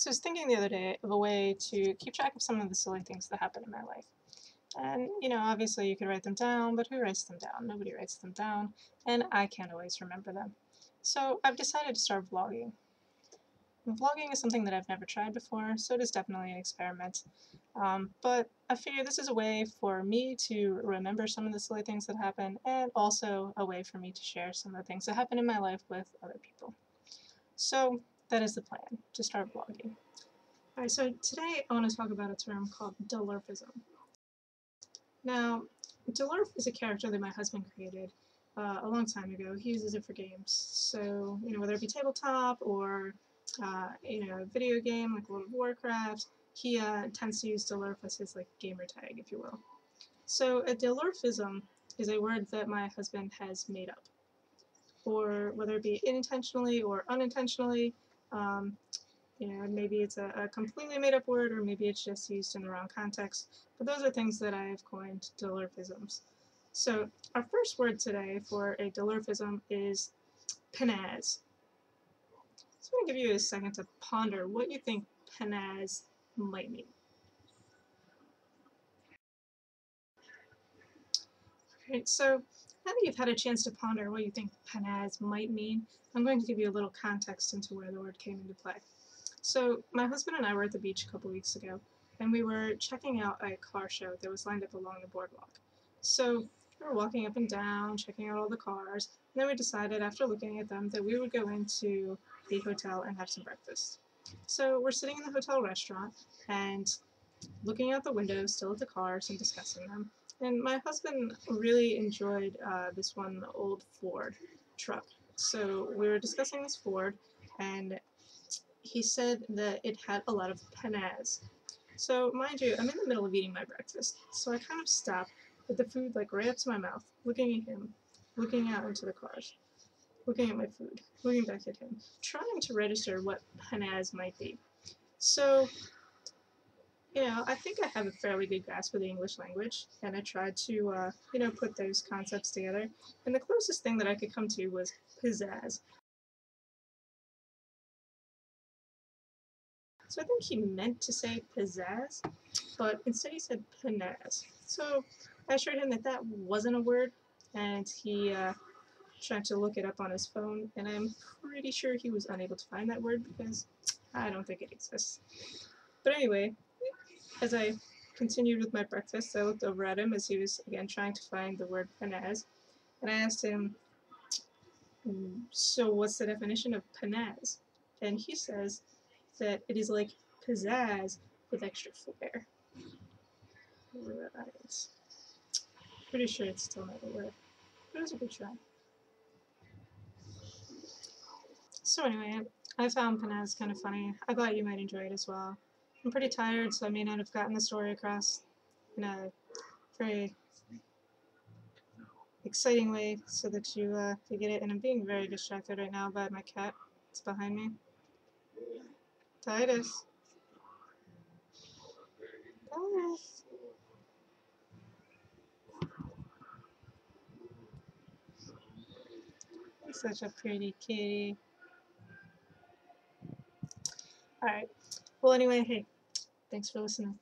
So I was thinking the other day of a way to keep track of some of the silly things that happen in my life. And, obviously you could write them down, but who writes them down? Nobody writes them down, and I can't always remember them. So I've decided to start vlogging. And vlogging is something that I've never tried before, so it is definitely an experiment. But I figure this is a way for me to remember some of the silly things that happen, and also a way for me to share some of the things that happen in my life with other people. So that is the plan, to start vlogging. Alright, so today I want to talk about a term called Delerfism. Now, Delerf is a character that my husband created a long time ago. He uses it for games. So, whether it be tabletop or, a video game like World of Warcraft, he tends to use Delerf as his gamer tag, if you will. So a Delerfism is a word that my husband has made up, or whether it be intentionally or unintentionally. Maybe it's a completely made-up word, or maybe it's just used in the wrong context. But those are things that I have coined Delerfisms. So our first word today for a Delerfism is Pinnazz. So I'm going to give you a second to ponder what you think Pinnazz might mean. Alright, so now that you've had a chance to ponder what you think Pinnazz might mean, I'm going to give you a little context into where the word came into play. So my husband and I were at the beach a couple weeks ago, and we were checking out a car show that was lined up along the boardwalk. So we were walking up and down, checking out all the cars, and then we decided after looking at them that we would go into the hotel and have some breakfast. So we're sitting in the hotel restaurant and looking out the windows still at the cars and discussing them. And my husband really enjoyed this one old Ford truck. So we were discussing this Ford, and he said that it had a lot of Pinnazz. So mind you, I'm in the middle of eating my breakfast, so I kind of stop with the food right up to my mouth, looking at him, looking out into the cars, looking at my food, looking back at him, trying to register what Pinnazz might be. So, I think I have a fairly good grasp of the English language, and I tried to, put those concepts together, and the closest thing that I could come to was pizzazz. So I think he meant to say pizzazz, but instead he said Pinnazz. So I assured him that that wasn't a word, and he tried to look it up on his phone, and I'm pretty sure he was unable to find that word because I don't think it exists. But anyway, as I continued with my breakfast, I looked over at him as he was again trying to find the word Pinnazz, and I asked him, so what's the definition of Pinnazz? And he says that it is like pizzazz with extra flair. Right. Pretty sure it's still not a word, but it was a good try. So anyway, I found Pinnazz kind of funny. I thought you might enjoy it as well. I'm pretty tired, so I may not have gotten the story across in a very exciting way so that you get it. And I'm being very distracted right now by my cat. It's behind me. Titus. Titus. He's such a pretty kitty. Alright. Well, anyway, hey, thanks for listening.